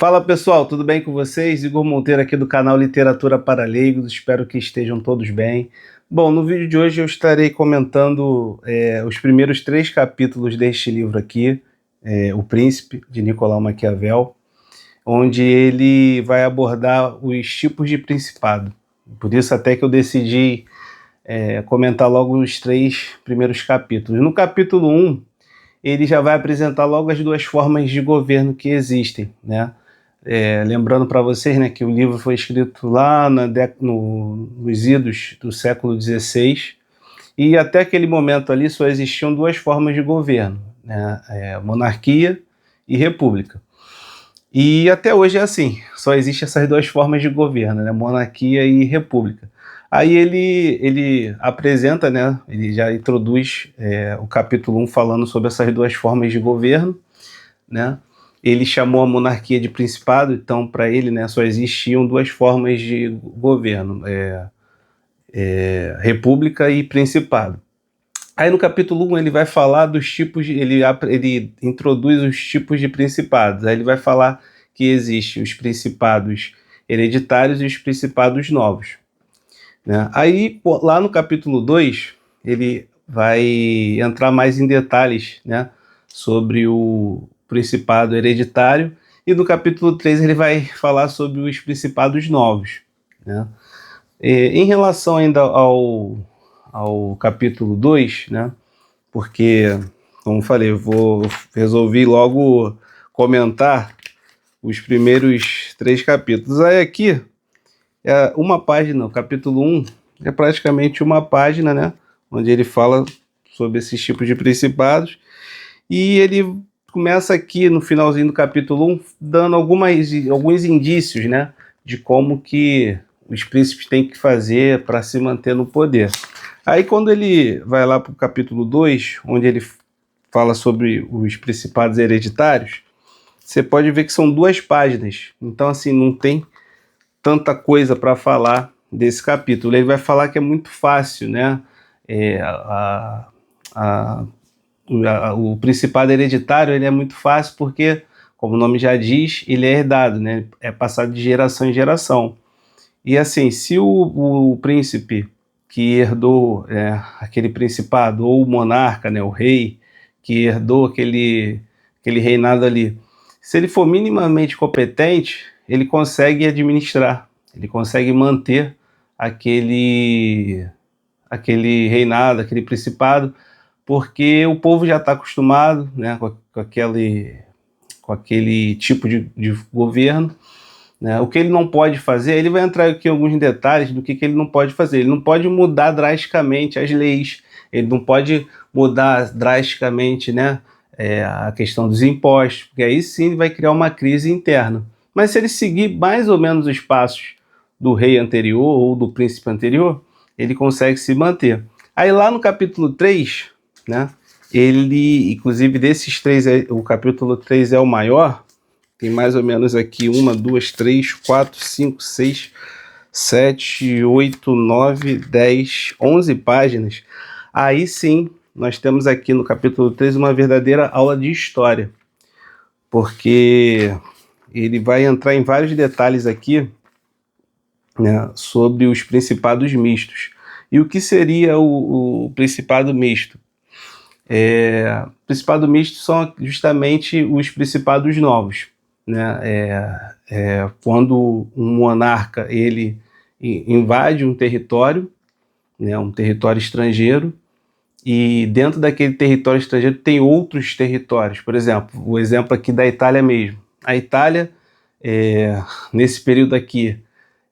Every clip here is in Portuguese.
Fala pessoal, tudo bem com vocês? Igor Monteiro aqui do canal Literatura para Leigos, espero que estejam todos bem. Bom, no vídeo de hoje eu estarei comentando os primeiros 3 capítulos deste livro aqui, O Príncipe, de Nicolau Maquiavel, onde ele vai abordar os tipos de principado. Por isso até que eu decidi comentar logo os 3 primeiros capítulos. No capítulo 1, ele já vai apresentar logo as 2 formas de governo que existem, né? Lembrando para vocês, né, que o livro foi escrito lá nos idos do século XVI, e até aquele momento ali só existiam 2 formas de governo, né, monarquia e república. E até hoje é assim, só existem essas 2 formas de governo, né, monarquia e república. Aí ele apresenta, né, ele já introduz o capítulo 1 falando sobre essas 2 formas de governo, né? Ele chamou a monarquia de principado, então para ele, né, só existiam 2 formas de governo, república e principado. Aí no capítulo 1 ele vai falar dos tipos, ele introduz os tipos de principados. Aí ele vai falar que existem os principados hereditários e os principados novos, né? Aí lá no capítulo 2 ele vai entrar mais em detalhes, né, sobre o principado hereditário, e no capítulo 3 ele vai falar sobre os principados novos, né? Em relação ainda ao capítulo 2, né, porque, como falei, resolvi logo comentar os primeiros 3 capítulos. Aí aqui, uma página, o capítulo 1, é praticamente uma página, né, onde ele fala sobre esses tipos de principados, e ele começa aqui no finalzinho do capítulo 1 dando alguns indícios, né, de como que os príncipes têm que fazer para se manter no poder. Aí quando ele vai lá para o capítulo 2, onde ele fala sobre os principados hereditários, você pode ver que são 2 páginas, então assim, não tem tanta coisa para falar desse capítulo. Ele vai falar que é muito fácil, né, o principado hereditário ele é muito fácil porque, como o nome já diz, ele é herdado, né? É passado de geração em geração. E assim, se o príncipe que herdou aquele principado, ou o monarca, né, o rei, que herdou aquele reinado ali, se ele for minimamente competente, ele consegue administrar, ele consegue manter aquele reinado, aquele principado, porque o povo já está acostumado, né, com aquele tipo de governo, né? O que ele não pode fazer, ele vai entrar aqui em alguns detalhes do que ele não pode fazer. Ele não pode mudar drasticamente as leis, ele não pode mudar drasticamente, né, a questão dos impostos, porque aí sim vai criar uma crise interna. Mas se ele seguir mais ou menos os passos do rei anterior ou do príncipe anterior, ele consegue se manter. Aí lá no capítulo 3, né, ele, inclusive desses 3, o capítulo 3 é o maior, tem mais ou menos aqui 1, 2, 3, 4, 5, 6, 7, 8, 9, 10, 11 páginas. Aí sim, nós temos aqui no capítulo 3 uma verdadeira aula de história, porque ele vai entrar em vários detalhes aqui, né, sobre os principados mistos. E o que seria o principado misto? Principado misto são justamente os principados novos, né? Quando um monarca ele invade um território, né, um território estrangeiro, e dentro daquele território estrangeiro tem outros territórios. Por exemplo, o exemplo aqui da Itália mesmo. A Itália, nesse período aqui,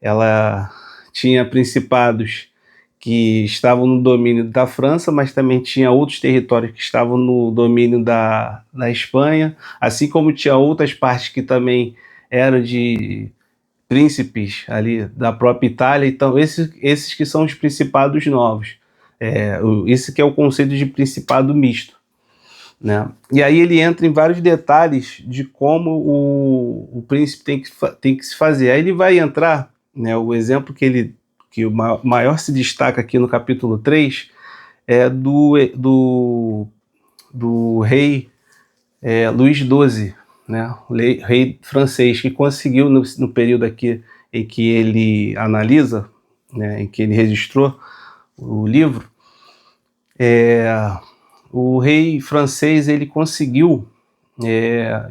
ela tinha principados que estavam no domínio da França, mas também tinha outros territórios que estavam no domínio da Espanha, assim como tinha outras partes que também eram de príncipes ali da própria Itália. Então esses que são os principados novos. Esse que é o conceito de principado misto, né? E aí ele entra em vários detalhes de como o príncipe tem que se fazer. Aí ele vai entrar, né, o exemplo que o maior se destaca aqui no capítulo 3 é do rei Luís XII, né, o rei francês, que conseguiu, no período aqui em que ele analisa, né, em que ele registrou o livro, o rei francês ele conseguiu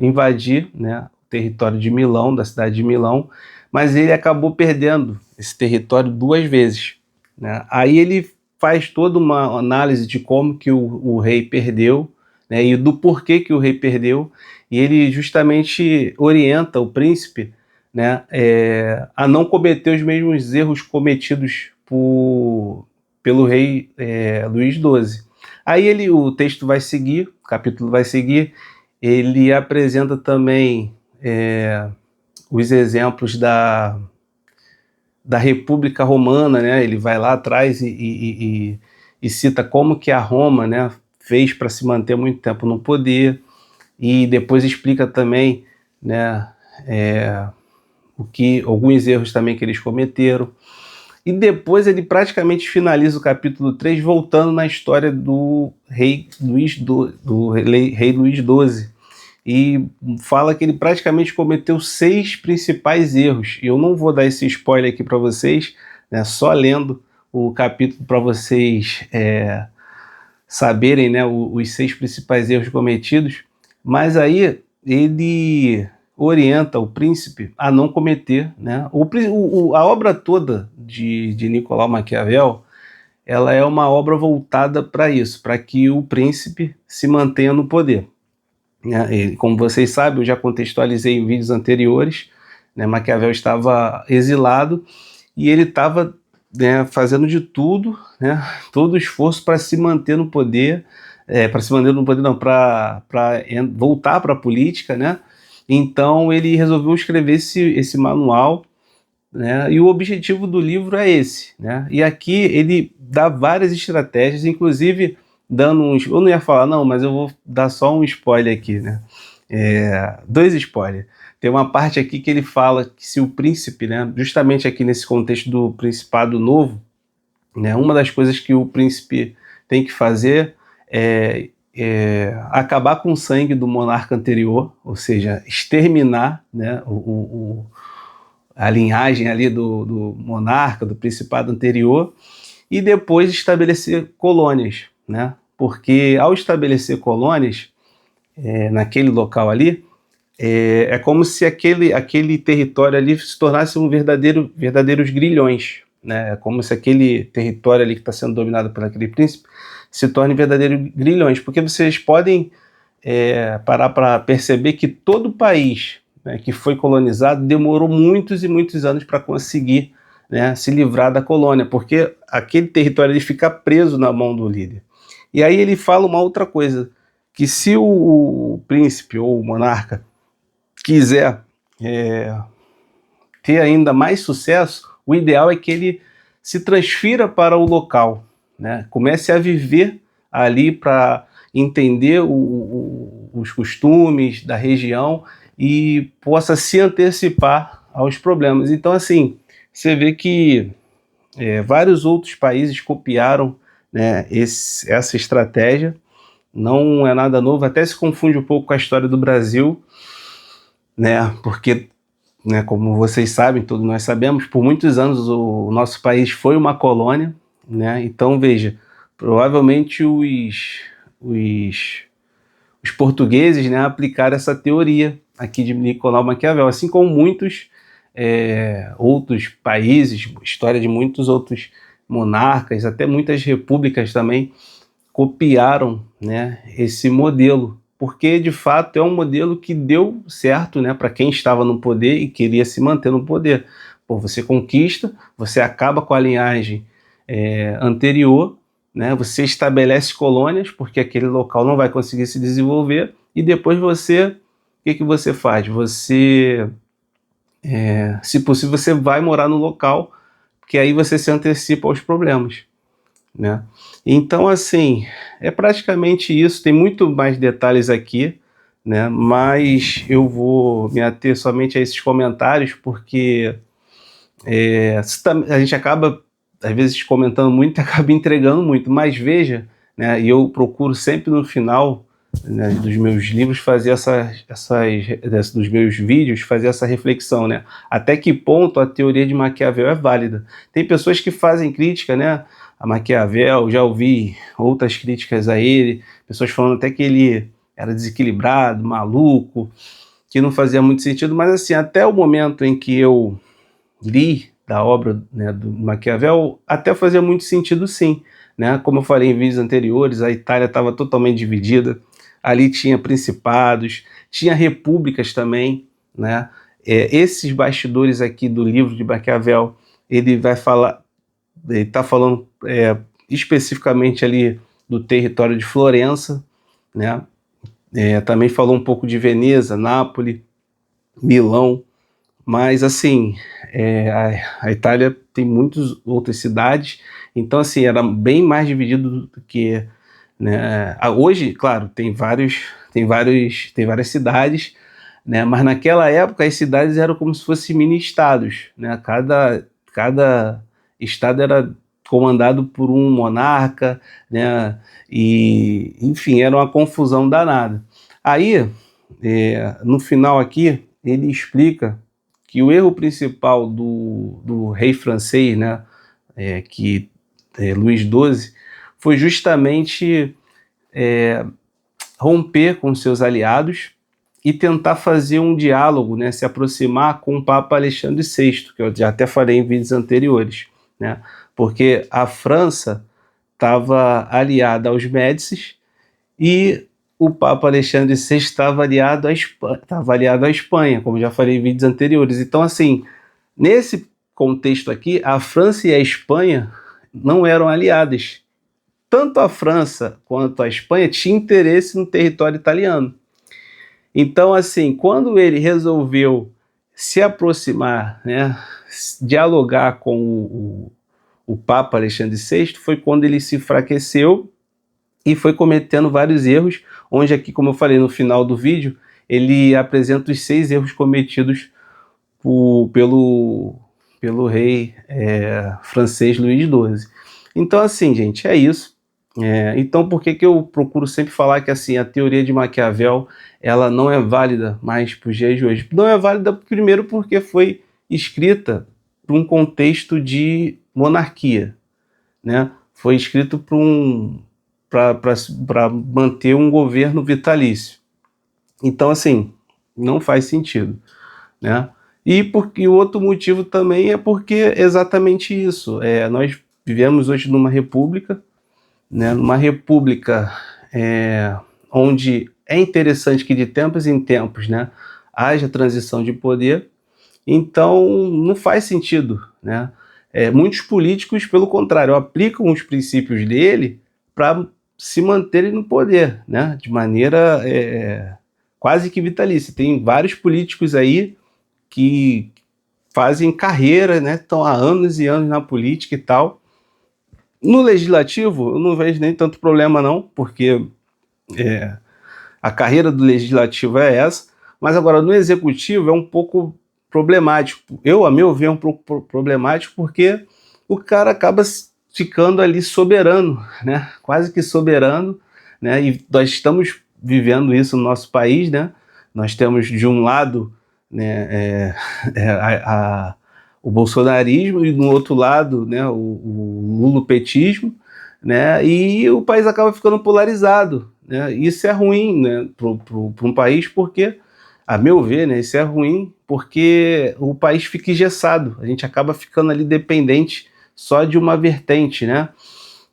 invadir, né, o território de Milão, da cidade de Milão, mas ele acabou perdendo esse território 2 vezes, né? Aí ele faz toda uma análise de como que o rei perdeu, né, e do porquê que o rei perdeu, e ele justamente orienta o príncipe, né, a não cometer os mesmos erros cometidos pelo rei Luís XII. Aí o texto vai seguir, o capítulo vai seguir, ele apresenta também os exemplos da República Romana, né? Ele vai lá atrás e cita como que a Roma, né, fez para se manter muito tempo no poder, e depois explica também, né, alguns erros também que eles cometeram. E depois ele praticamente finaliza o capítulo 3 voltando na história do rei Luís XII, e fala que ele praticamente cometeu 6 principais erros. E eu não vou dar esse spoiler aqui para vocês, né, só lendo o capítulo para vocês saberem, né, os 6 principais erros cometidos, mas aí ele orienta o príncipe a não cometer, né? A obra toda de Nicolau Maquiavel, ela é uma obra voltada para isso, para que o príncipe se mantenha no poder, né? Como vocês sabem, eu já contextualizei em vídeos anteriores, né, Maquiavel estava exilado e ele estava, né, fazendo de tudo, né, todo o esforço para se manter no poder, para se manter no poder não, para voltar para a política, né? Então ele resolveu escrever esse manual, né? E o objetivo do livro é esse, né? E aqui ele dá várias estratégias, inclusive dando uns... Eu não ia falar não, mas eu vou dar só um spoiler aqui, né? 2 spoilers. Tem uma parte aqui que ele fala que se o príncipe, né, justamente aqui nesse contexto do Principado Novo, né, uma das coisas que o príncipe tem que fazer é acabar com o sangue do monarca anterior, ou seja, exterminar, né, a linhagem ali do monarca, do principado anterior, e depois estabelecer colônias, né? Porque ao estabelecer colônias naquele local ali, é como se aquele território ali se tornasse verdadeiros grilhões, né? É como se aquele território ali que está sendo dominado por aquele príncipe se torne verdadeiros grilhões, porque vocês podem parar para perceber que todo país, né, que foi colonizado demorou muitos e muitos anos para conseguir, né, se livrar da colônia, porque aquele território ele fica preso na mão do líder. E aí ele fala uma outra coisa, que se o príncipe ou o monarca quiser ter ainda mais sucesso, o ideal é que ele se transfira para o local, né? Comece a viver ali para entender os costumes da região e possa se antecipar aos problemas. Então, assim, você vê que vários outros países copiaram, né, essa estratégia. Não é nada novo, até se confunde um pouco com a história do Brasil, né, porque, né, como vocês sabem, todos nós sabemos, por muitos anos o nosso país foi uma colônia, né? Então veja, provavelmente os portugueses, né, aplicaram essa teoria aqui de Nicolau Maquiavel, assim como muitos outros países, história de muitos outros monarcas, até muitas repúblicas também copiaram, né, esse modelo, porque de fato é um modelo que deu certo, né, para quem estava no poder e queria se manter no poder. Pô, você conquista, você acaba com a linhagem anterior, né, você estabelece colônias, porque aquele local não vai conseguir se desenvolver, e depois o que você faz? Você, se possível, você vai morar no local, porque aí você se antecipa aos problemas, né? Então, assim, é praticamente isso. Tem muito mais detalhes aqui, né? Mas eu vou me ater somente a esses comentários, porque a gente acaba, às vezes, comentando muito e acaba entregando muito. Mas veja, né? E eu procuro sempre no final né, dos meus livros fazer dos meus vídeos fazer essa reflexão, né? Até que ponto a teoria de Maquiavel é válida? Tem pessoas que fazem crítica, né, a Maquiavel, já ouvi outras críticas a ele, pessoas falando até que ele era desequilibrado, maluco, que não fazia muito sentido, mas assim, até o momento em que eu li da obra, né, do Maquiavel, até fazia muito sentido sim, né? Como eu falei em vídeos anteriores, a Itália estava totalmente dividida, ali tinha principados, tinha repúblicas também, né? Esses bastidores aqui do livro de Maquiavel, ele vai falar, ele está falando especificamente ali do território de Florença, né? Também falou um pouco de Veneza, Nápoles, Milão, mas assim, a Itália tem muitas outras cidades, então assim, era bem mais dividido do que, né? Hoje, claro, tem várias cidades, né? Mas naquela época as cidades eram como se fossem mini estados, né? Cada estado era comandado por um monarca, né? E enfim, era uma confusão danada. Aí, no final aqui, ele explica que o erro principal do rei francês, né, Luís XII, foi justamente romper com seus aliados e tentar fazer um diálogo, né, se aproximar com o Papa Alexandre VI, que eu já até falei em vídeos anteriores, né, porque a França estava aliada aos Médicis e o Papa Alexandre VI estava aliado à Espanha, como já falei em vídeos anteriores. Então, assim, nesse contexto aqui, a França e a Espanha não eram aliadas. Tanto a França quanto a Espanha tinham interesse no território italiano. Então, assim, quando ele resolveu se aproximar, né, dialogar com o Papa Alexandre VI, foi quando ele se enfraqueceu e foi cometendo vários erros, onde aqui, como eu falei no final do vídeo, ele apresenta os 6 erros cometidos pelo rei francês Luís XII. Então, assim, gente, é isso. Então, por que eu procuro sempre falar que assim, a teoria de Maquiavel ela não é válida mais para os dias de hoje? Não é válida, primeiro, porque foi escrita para um contexto de monarquia, né? Foi escrito para manter um governo vitalício. Então, assim, não faz sentido, né? E porque o outro motivo também é porque é exatamente isso. Nós vivemos hoje numa república, né? Numa república onde é interessante que de tempos em tempos, né, haja transição de poder. Então, não faz sentido, né? Muitos políticos, pelo contrário, aplicam os princípios dele para se manterem no poder, né? De maneira quase que vitalícia. Tem vários políticos aí que fazem carreira, né? Estão há anos e anos na política e tal. No legislativo, eu não vejo nem tanto problema não, porque a carreira do legislativo é essa, mas agora no executivo é um pouco problemático. A meu ver, é um pouco problemático porque o cara acaba ficando ali soberano, né? Quase que soberano, né? E nós estamos vivendo isso no nosso país, né? Nós temos de um lado, né, o bolsonarismo e do outro lado, né, o lulopetismo, né? E o país acaba ficando polarizado, né? Isso é ruim, né, para um país porque, a meu ver, né, isso é ruim porque o país fica engessado, a gente acaba ficando ali dependente só de uma vertente, né?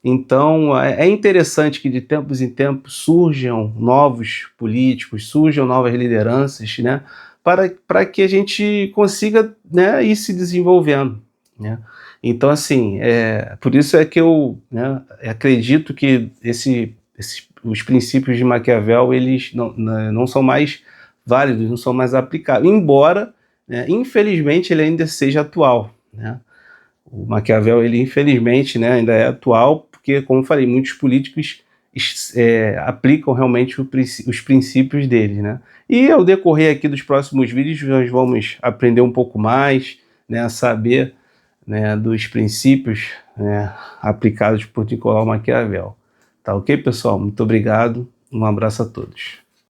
Então é interessante que de tempos em tempos surjam novos políticos, surjam novas lideranças, né? Para que a gente consiga, né, ir se desenvolvendo, né? Então, assim, por isso é que eu, né, acredito que os princípios de Maquiavel eles não são mais válidos, não são mais aplicáveis, embora, né, infelizmente, ele ainda seja atual, né? O Maquiavel, ele infelizmente, né, ainda é atual, porque, como eu falei, muitos políticos aplicam realmente os princípios dele, né? E ao decorrer aqui dos próximos vídeos, nós vamos aprender um pouco mais, né, a saber, né, dos princípios, né, aplicados por Nicolau Maquiavel. Tá ok, pessoal? Muito obrigado. Um abraço a todos.